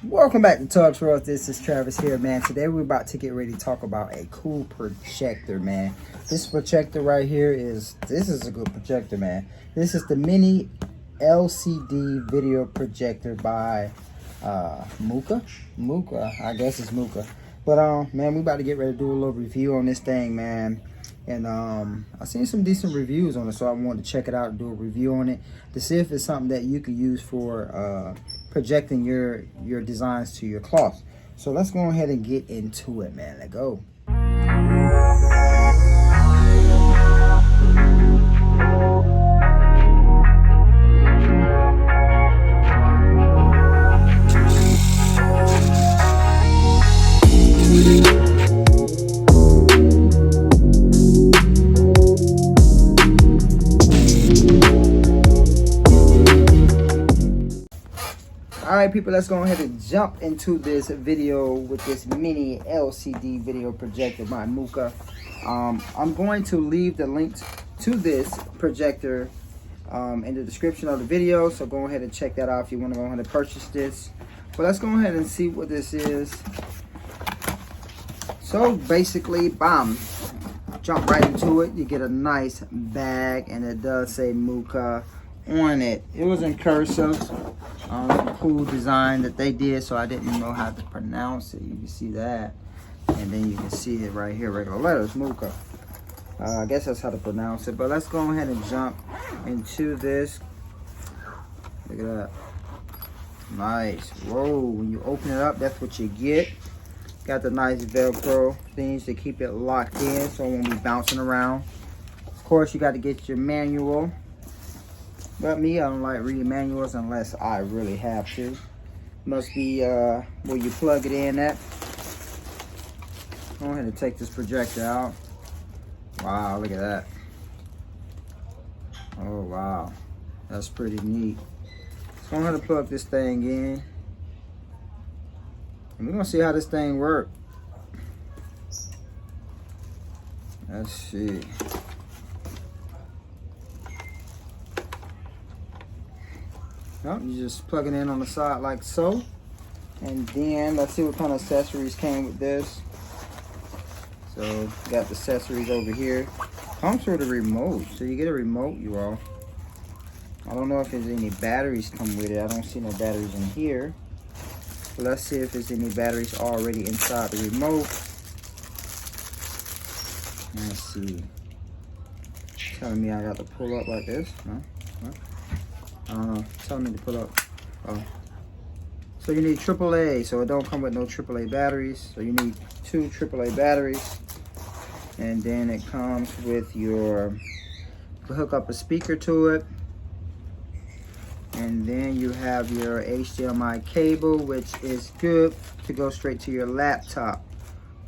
Welcome back to Talks Ross. This is Travis here, man. Today we're about to get ready to talk about a cool projector, man. This projector right here is a good projector, man. This is the mini LCD video projector by Mooka. I guess it's Mooka. But man, we about to get ready to do a little review on this thing, man. And I seen some decent reviews on it, so I wanted to check it out and do a review on it to see if it's something that you could use for projecting your designs to your cloth. So let's go ahead and get into it, man. Let's go. Alright people, let's go ahead and jump into this video with this mini LCD video projector by Mooka. I'm going to leave the link to this projector in the description of the video, so go ahead and check that out if you want to go ahead and purchase this. But let's go ahead and see what this is. So basically, bam, jump right into it. You get a nice bag, and it does say Mooka on it. It was in cursive. Cool design that they did, so I didn't know how to pronounce it. You can see that, and then you can see it right here, regular letters, Mooka. I guess that's how to pronounce it. But let's go ahead and jump into this. Look at that, nice. Whoa, when you open it up, that's what you get. Got the nice Velcro things to keep it locked in so it won't be bouncing around. Of course, you got to get your manual. But me, I don't like reading manuals unless I really have to. Must be where you plug it in at. Go ahead and take this projector out. Wow, look at that. Oh, wow. That's pretty neat. So I'm going to plug this thing in. And we're going to see how this thing works. Let's see. Nope, you just plug it in on the side like so. And then let's see what kind of accessories came with this. So got the accessories over here. Comes with a remote. So you get a remote, you all. I don't know if there's any batteries come with it. I don't see no batteries in here. But let's see if there's any batteries already inside the remote. Let's see. Telling me I got to pull up like this. Huh? Telling me to put up. So you need AAA, so it don't come with no AAA batteries. So you need 2 AAA batteries, and then it comes with your, hook up a speaker to it, and then you have your HDMI cable, which is good to go straight to your laptop.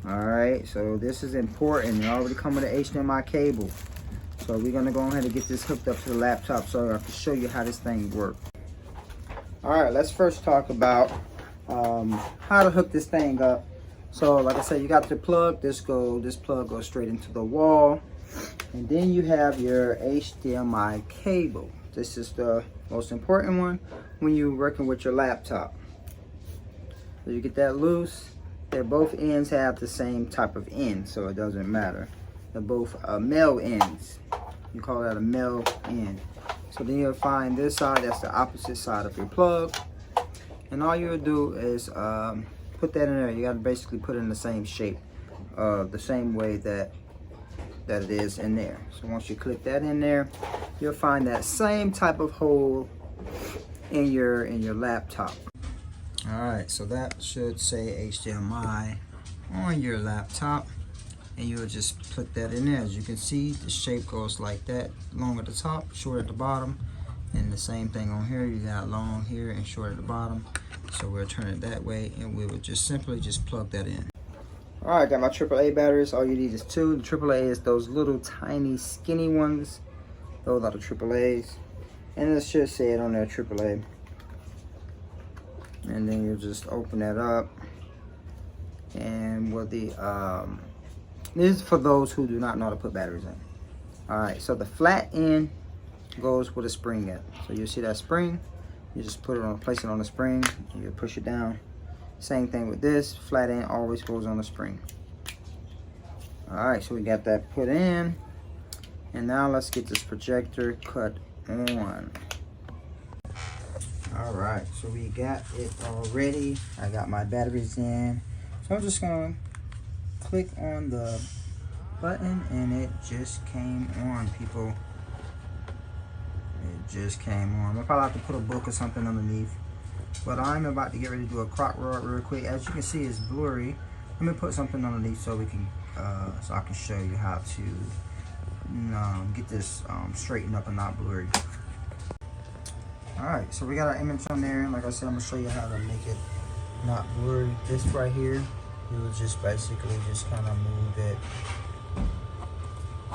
All right, so this is important. It already comes with an HDMI cable. So we're gonna go ahead and get this hooked up to the laptop so I can show you how this thing works. All right, let's first talk about how to hook this thing up. So like I said, you got the plug. This plug goes straight into the wall. And then you have your HDMI cable. This is the most important one when you're working with your laptop. So you get that loose. Both ends have the same type of end, so it doesn't matter. They're both male ends. You call that a male end. So then you'll find this side, that's the opposite side of your plug. And all you'll do is put that in there. You gotta basically put it in the same shape, the same way that it is in there. So once you click that in there, you'll find that same type of hole in your laptop. All right, so that should say HDMI on your laptop. And you'll just put that in there. As you can see, the shape goes like that, long at the top, short at the bottom. And the same thing on here, you got long here and short at the bottom. So we'll turn it that way, and we will just simply plug that in. All right, got my AAA batteries. All you need is 2. The AAA is those little tiny skinny ones. Those are the AAAs. And it should say it on there, AAA. And then you just open that up. And with the this is for those who do not know how to put batteries in. All right, so the flat end goes with a spring at. So you see that spring, you just put it on, place it on the spring, you push it down, Same thing with this. Flat end always goes on the spring. Alright, so we got that put in. And now let's get this projector cut on. Alright, so we got it already. I got my batteries in. So I'm just gonna click on the button and it just came on, people. It just came on. I'll probably have to put a book or something underneath. But I'm about to get ready to do a crock rod real quick. As you can see, it's blurry. Let me put something underneath so we can, so I can show you how to get this straightened up and not blurry. Alright, so we got our image on there. Like I said, I'm gonna show you how to make it not blurry. This right here, you will just basically just kind of move it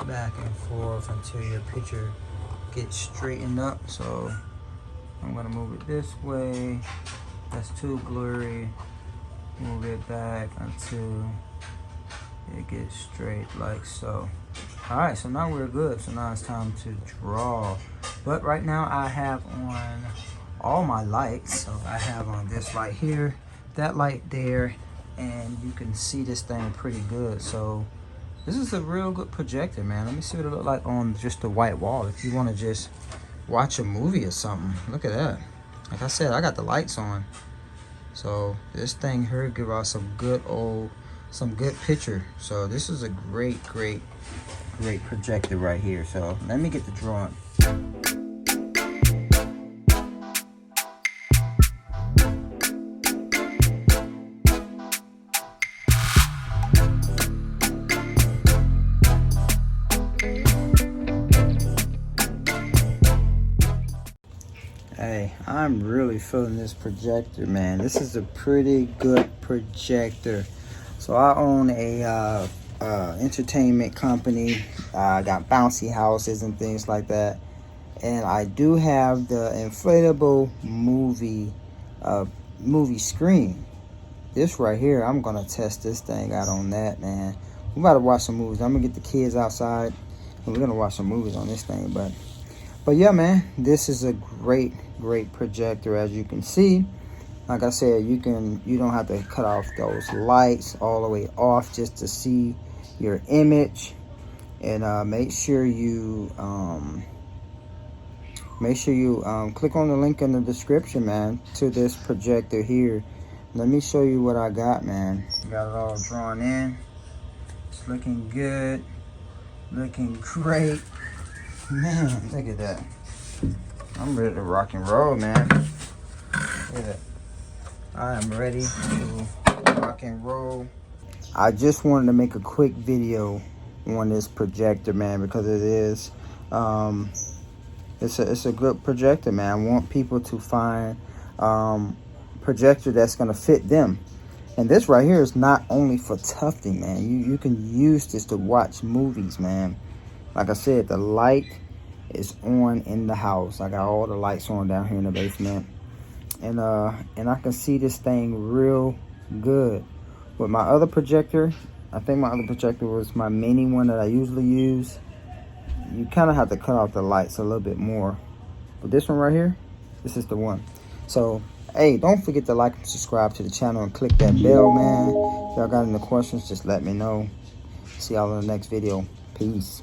back and forth until your picture gets straightened up. So I'm gonna move it this way. That's too blurry. Move it back until it gets straight like so. Alright, so now we're good. So now it's time to draw. But right now I have on all my lights. So I have on this light here, that light there, and you can see this thing pretty good. So this is a real good projector, man. Let me see what it looks like on just the white wall. If you want to just watch a movie or something, look at that. Like I said, I got the lights on. So this thing here give us some good picture. So this is a great projector right here. So let me get the drawing. Hey, I'm really feeling this projector, man. This is a pretty good projector. So I own a entertainment company. I got bouncy houses and things like that. And I do have the inflatable movie screen. This right here, I'm gonna test this thing out on that, man. We're about to watch some movies. I'm gonna get the kids outside and we're gonna watch some movies on this thing. But yeah, man, this is a great projector. As you can see, like I said, you don't have to cut off those lights all the way off just to see your image. And make sure you click on the link in the description, man, to this projector here. Let me show you what I got, man. Got it all drawn in. It's looking good, looking great. Man, look at that. I'm ready to rock and roll, man. Look at that. I am ready to rock and roll. I just wanted to make a quick video on this projector, man, because it is it's a good projector, man. I want people to find projector that's gonna fit them. And this right here is not only for tufting, man. You can use this to watch movies, man. Like I said, the light is on in the house. I got all the lights on down here in the basement. And I can see this thing real good. With my other projector, I think my other projector was my mini one that I usually use. You kind of have to cut off the lights a little bit more. But this one right here, this is the one. So, hey, don't forget to like and subscribe to the channel and click that bell, man. If y'all got any questions, just let me know. See y'all in the next video. Peace.